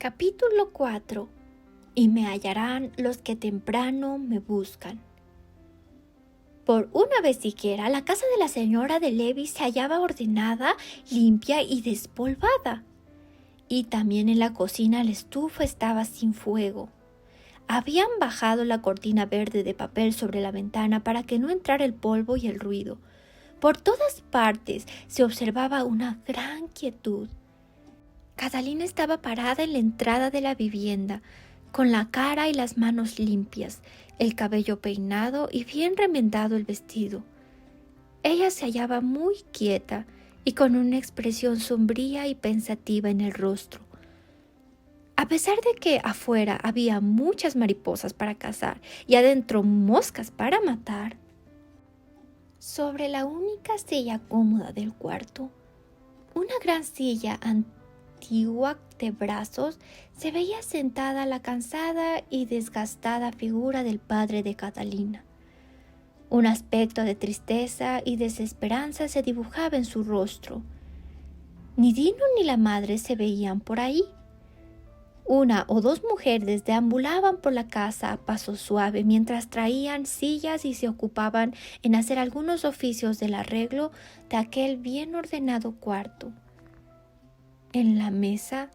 Capítulo 4. Y me hallarán los que temprano me buscan. Por una vez siquiera, la casa de la señora de Levi se hallaba ordenada, limpia y despolvada. Y también en la cocina la estufa estaba sin fuego. Habían bajado la cortina verde de papel sobre la ventana para que no entrara el polvo y el ruido. Por todas partes se observaba una gran quietud. Catalina estaba parada en la entrada de la vivienda, con la cara y las manos limpias, el cabello peinado y bien remendado el vestido. Ella se hallaba muy quieta y con una expresión sombría y pensativa en el rostro. A pesar de que afuera había muchas mariposas para cazar y adentro moscas para matar, sobre la única silla cómoda del cuarto, una gran silla antigua de brazos, se veía sentada la cansada y desgastada figura del padre de Catalina. Un aspecto de tristeza y desesperanza se dibujaba en su rostro. Ni Dino ni la madre se veían por ahí. Una o dos mujeres deambulaban por la casa a paso suave mientras traían sillas y se ocupaban en hacer algunos oficios del arreglo de aquel bien ordenado cuarto. En la mesa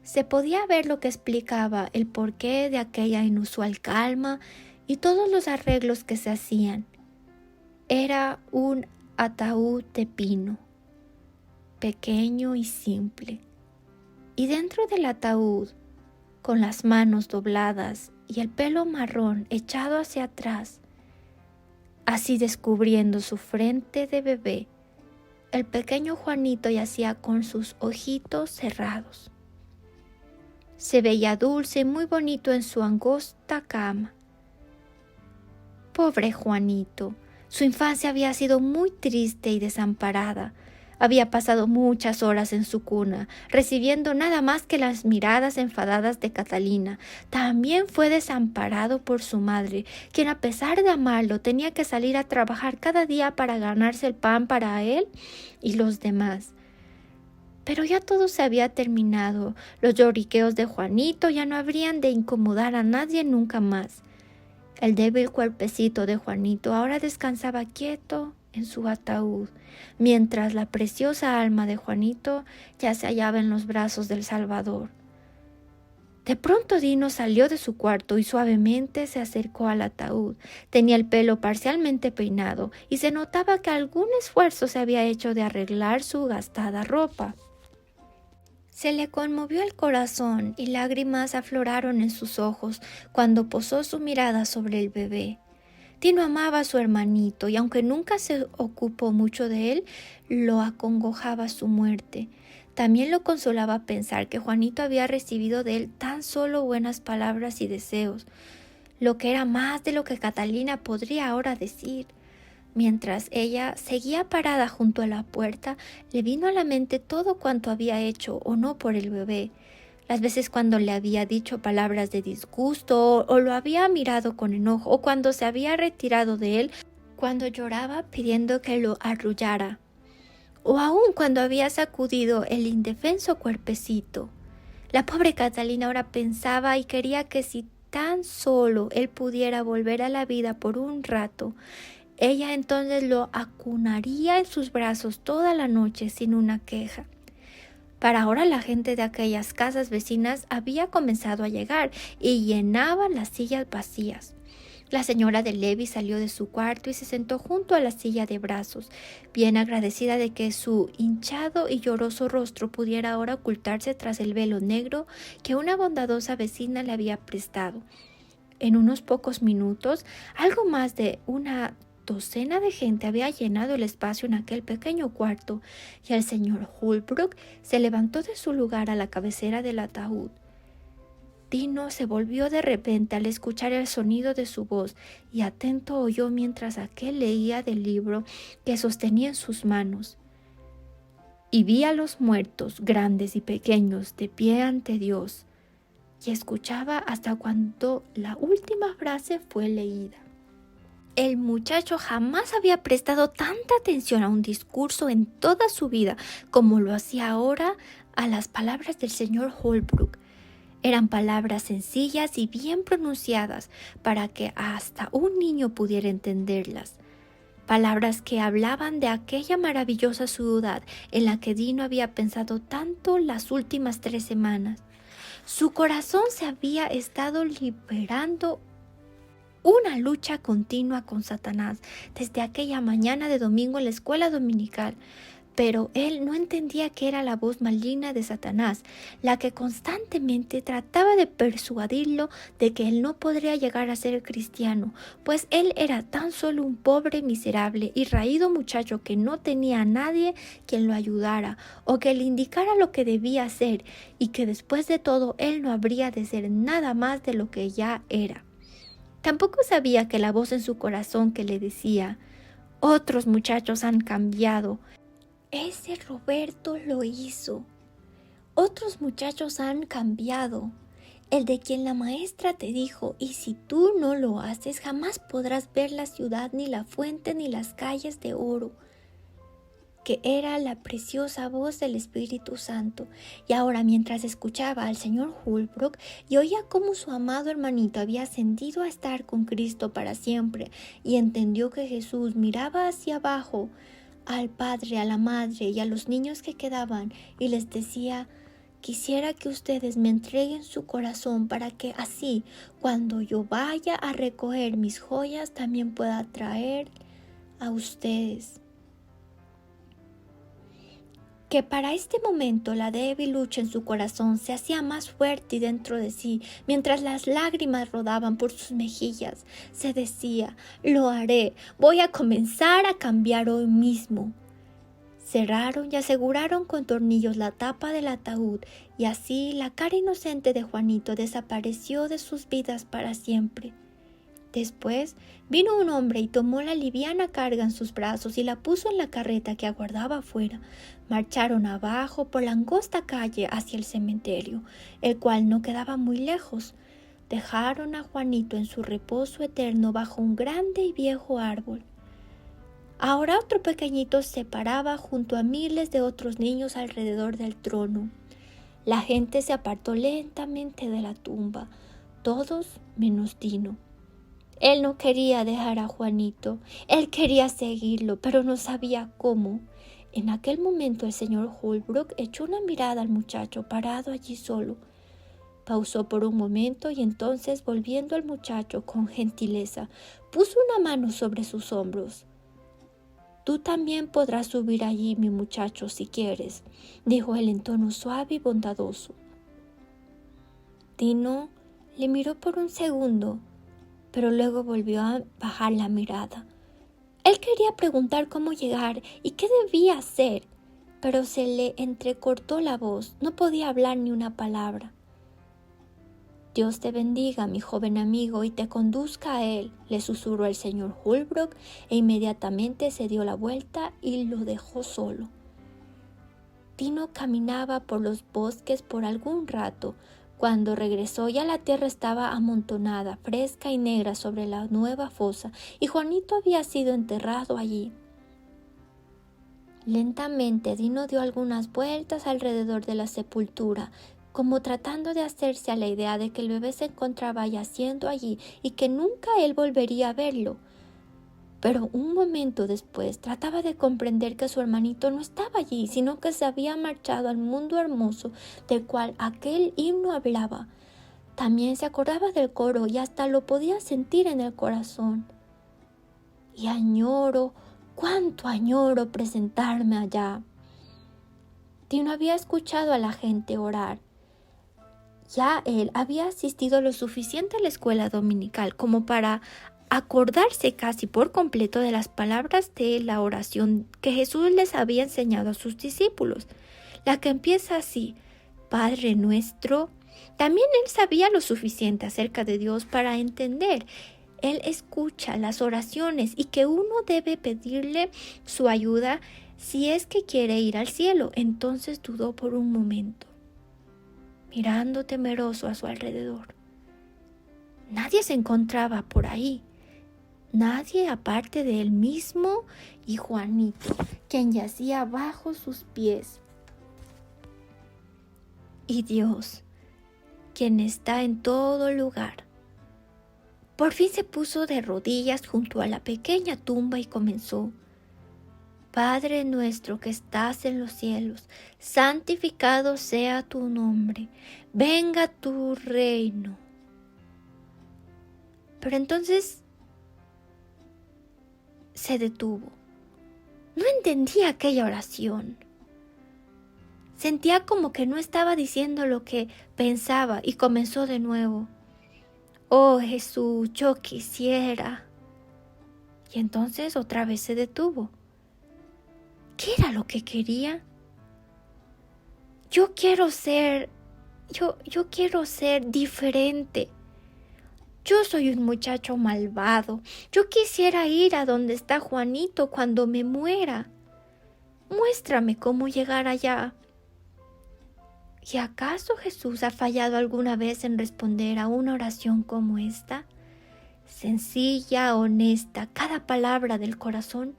se podía ver lo que explicaba el porqué de aquella inusual calma y todos los arreglos que se hacían. Era un ataúd de pino, pequeño y simple, y dentro del ataúd, con las manos dobladas y el pelo marrón echado hacia atrás, así descubriendo su frente de bebé, el pequeño Juanito yacía con sus ojitos cerrados. Se veía dulce y muy bonito en su angosta cama. Pobre Juanito, su infancia había sido muy triste y desamparada. Había pasado muchas horas en su cuna, recibiendo nada más que las miradas enfadadas de Catalina. También fue desamparado por su madre, quien a pesar de amarlo tenía que salir a trabajar cada día para ganarse el pan para él y los demás. Pero ya todo se había terminado. Los lloriqueos de Juanito ya no habrían de incomodar a nadie nunca más. El débil cuerpecito de Juanito ahora descansaba quieto en su ataúd, mientras la preciosa alma de Juanito ya se hallaba en los brazos del Salvador. De pronto Dino salió de su cuarto y suavemente se acercó al ataúd. Tenía el pelo parcialmente peinado y se notaba que algún esfuerzo se había hecho de arreglar su gastada ropa. Se le conmovió el corazón y lágrimas afloraron en sus ojos cuando posó su mirada sobre el bebé. Dino amaba a su hermanito y aunque nunca se ocupó mucho de él, lo acongojaba su muerte. También lo consolaba pensar que Juanito había recibido de él tan solo buenas palabras y deseos, lo que era más de lo que Catalina podría ahora decir. Mientras ella seguía parada junto a la puerta, le vino a la mente todo cuanto había hecho o no por el bebé. Las veces cuando le había dicho palabras de disgusto o lo había mirado con enojo o cuando se había retirado de él, cuando lloraba pidiendo que lo arrullara o aún cuando había sacudido el indefenso cuerpecito. La pobre Catalina ahora pensaba y quería que si tan solo él pudiera volver a la vida por un rato, ella entonces lo acunaría en sus brazos toda la noche sin una queja. Para ahora la gente de aquellas casas vecinas había comenzado a llegar y llenaban las sillas vacías. La señora de Levi salió de su cuarto y se sentó junto a la silla de brazos, bien agradecida de que su hinchado y lloroso rostro pudiera ahora ocultarse tras el velo negro que una bondadosa vecina le había prestado. En unos pocos minutos, algo más de una docena de gente había llenado el espacio en aquel pequeño cuarto y el señor Holbrook se levantó de su lugar a la cabecera del ataúd. Dino se volvió de repente al escuchar el sonido de su voz y atento oyó mientras aquel leía del libro que sostenía en sus manos. Y vi a los muertos, grandes y pequeños, de pie ante Dios, y escuchaba hasta cuando la última frase fue leída. El muchacho jamás había prestado tanta atención a un discurso en toda su vida como lo hacía ahora a las palabras del señor Holbrook. Eran palabras sencillas y bien pronunciadas para que hasta un niño pudiera entenderlas. Palabras que hablaban de aquella maravillosa ciudad en la que Dino había pensado tanto las últimas 3 semanas. Su corazón se había estado liberando una lucha continua con Satanás desde aquella mañana de domingo en la escuela dominical. Pero él no entendía que era la voz maligna de Satanás, la que constantemente trataba de persuadirlo de que él no podría llegar a ser cristiano, pues él era tan solo un pobre, miserable y raído muchacho que no tenía a nadie quien lo ayudara o que le indicara lo que debía hacer, y que después de todo él no habría de ser nada más de lo que ya era. Tampoco sabía que la voz en su corazón que le decía: «Otros muchachos han cambiado. Ese Roberto lo hizo. Otros muchachos han cambiado. El de quien la maestra te dijo, y si tú no lo haces, jamás podrás ver la ciudad, ni la fuente, ni las calles de oro», que era la preciosa voz del Espíritu Santo. Y ahora, mientras escuchaba al señor Holbrook y oía cómo su amado hermanito había ascendido a estar con Cristo para siempre, y entendió que Jesús miraba hacia abajo al padre, a la madre y a los niños que quedaban, y les decía: «Quisiera que ustedes me entreguen su corazón para que así, cuando yo vaya a recoger mis joyas, también pueda traer a ustedes». Que para este momento la débil lucha en su corazón se hacía más fuerte y dentro de sí, mientras las lágrimas rodaban por sus mejillas, se decía: «Lo haré, voy a comenzar a cambiar hoy mismo». Cerraron y aseguraron con tornillos la tapa del ataúd, y así la cara inocente de Juanito desapareció de sus vidas para siempre. Después vino un hombre y tomó la liviana carga en sus brazos y la puso en la carreta que aguardaba afuera. Marcharon abajo por la angosta calle hacia el cementerio, el cual no quedaba muy lejos. Dejaron a Juanito en su reposo eterno bajo un grande y viejo árbol. Ahora otro pequeñito se paraba junto a miles de otros niños alrededor del trono. La gente se apartó lentamente de la tumba, todos menos Dino. Él no quería dejar a Juanito, él quería seguirlo, pero no sabía cómo. En aquel momento el señor Holbrook echó una mirada al muchacho parado allí solo. Pausó por un momento y entonces, volviendo al muchacho con gentileza, puso una mano sobre sus hombros. «Tú también podrás subir allí, mi muchacho, si quieres», dijo él en tono suave y bondadoso. Dino le miró por un segundo, pero luego volvió a bajar la mirada. Él quería preguntar cómo llegar y qué debía hacer, pero se le entrecortó la voz, no podía hablar ni una palabra. «Dios te bendiga, mi joven amigo, y te conduzca a él», le susurró el señor Holbrook, e inmediatamente se dio la vuelta y lo dejó solo. Dino caminaba por los bosques por algún rato. Cuando regresó, ya la tierra estaba amontonada, fresca y negra sobre la nueva fosa, y Juanito había sido enterrado allí. Lentamente Dino dio algunas vueltas alrededor de la sepultura, como tratando de hacerse a la idea de que el bebé se encontraba yaciendo allí y que nunca él volvería a verlo. Pero un momento después trataba de comprender que su hermanito no estaba allí, sino que se había marchado al mundo hermoso del cual aquel himno hablaba. También se acordaba del coro y hasta lo podía sentir en el corazón. «Y añoro, cuánto añoro presentarme allá». Dino había escuchado a la gente orar. Ya él había asistido lo suficiente a la escuela dominical como para acordarse casi por completo de las palabras de la oración que Jesús les había enseñado a sus discípulos, la que empieza así: «Padre nuestro». También él sabía lo suficiente acerca de Dios para entender. Él escucha las oraciones y que uno debe pedirle su ayuda si es que quiere ir al cielo. Entonces dudó por un momento, mirando temeroso a su alrededor. Nadie se encontraba por ahí. Nadie aparte de él mismo y Juanito, quien yacía bajo sus pies. Y Dios, quien está en todo lugar. Por fin se puso de rodillas junto a la pequeña tumba y comenzó: Padre nuestro que estás en los cielos, santificado sea tu nombre, venga tu reino. Pero entonces se detuvo. No entendía aquella oración. Sentía como que no estaba diciendo lo que pensaba y comenzó de nuevo: Oh Jesús, yo quisiera. Y entonces otra vez se detuvo. ¿Qué era lo que quería? Yo quiero ser diferente. Yo soy un muchacho malvado. Yo quisiera ir a donde está Juanito cuando me muera. Muéstrame cómo llegar allá. ¿Y acaso Jesús ha fallado alguna vez en responder a una oración como esta? Sencilla, honesta, cada palabra del corazón.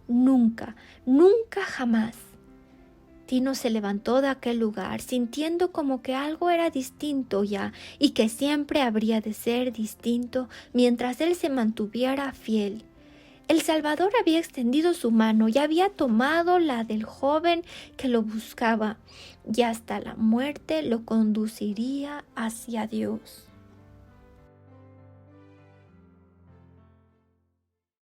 Nunca, nunca jamás. Tino se levantó de aquel lugar sintiendo como que algo era distinto ya y que siempre habría de ser distinto mientras él se mantuviera fiel. El Salvador había extendido su mano y había tomado la del joven que lo buscaba, y hasta la muerte lo conduciría hacia Dios.